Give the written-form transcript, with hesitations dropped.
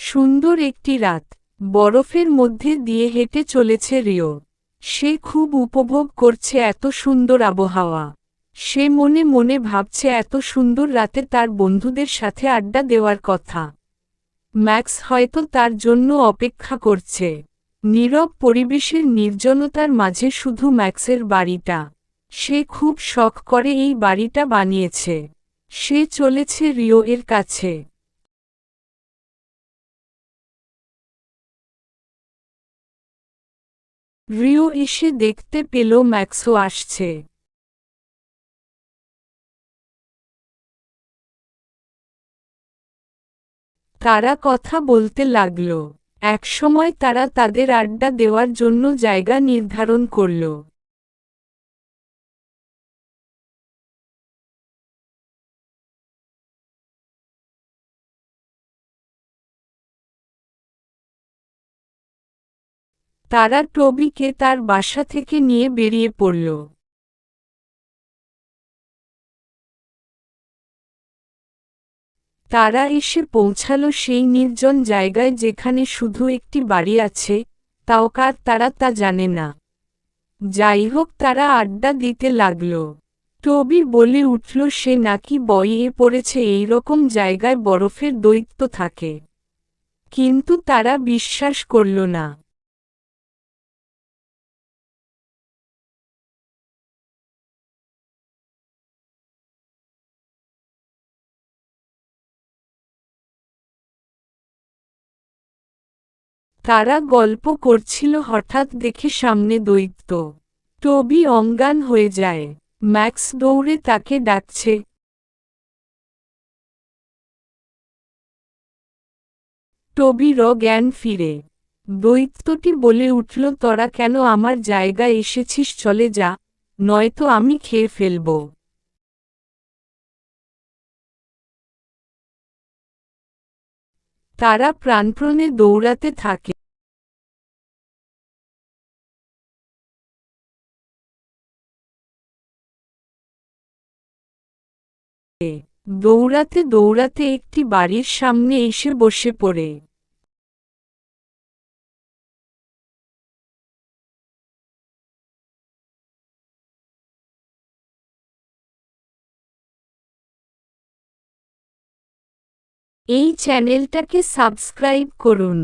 সুন্দর একটি রাত, বরফের মধ্যে দিয়ে হেঁটে চলেছে রিও। সে খুব উপভোগ করছে এত সুন্দর আবহাওয়া। সে মনে মনে ভাবছে এত সুন্দর রাতে তার বন্ধুদের সাথে আড্ডা দেওয়ার কথা। ম্যাক্স হয়তো তার জন্য অপেক্ষা করছে। নীরব পরিবেশের নির্জনতার মাঝে শুধু ম্যাক্সের বাড়িটা। সে খুব শখ করে এই বাড়িটা বানিয়েছে। সে চলেছে রিও এর কাছে। রিও এসে দেখতে পেল ম্যাক্সও আসছে। তারা কথা বলতে লাগল। একসময় তারা তাদের আড্ডা দেওয়ার জন্য জায়গা নির্ধারণ করল। তারা টবিকে তার বাসা থেকে নিয়ে বেরিয়ে পড়ল। তারা এসে পৌঁছালো সেই নির্জন জায়গায় যেখানে শুধু একটি বাড়ি আছে, তাও কার তারা তা জানে না। যাই হোক, তারা আড্ডা দিতে লাগল। টবি বলে উঠল সে নাকি বইয়ে পড়েছে এইরকম জায়গায় বরফের দৈত্য থাকে। কিন্তু তারা বিশ্বাস করল না। তারা গল্প করছিল, হঠাৎ দেখে সামনে দৈত্য। টবি অজ্ঞান হয়ে যায়। ম্যাক্স দৌড়ে তাকে ডাকছে। টবির জ্ঞান ফিরে। দৈত্যটি বলে উঠল, তোরা কেন আমার জায়গায় এসেছিস? চলে যা, নয়তো আমি খেয়ে ফেলব। তারা প্রাণপণে দৌড়াতে থাকে। দৌড়াতে দৌড়াতে একটি বাড়ির সামনে এসে বসে পড়ে। এই চ্যানেলটাকে সাবস্ক্রাইব করুন।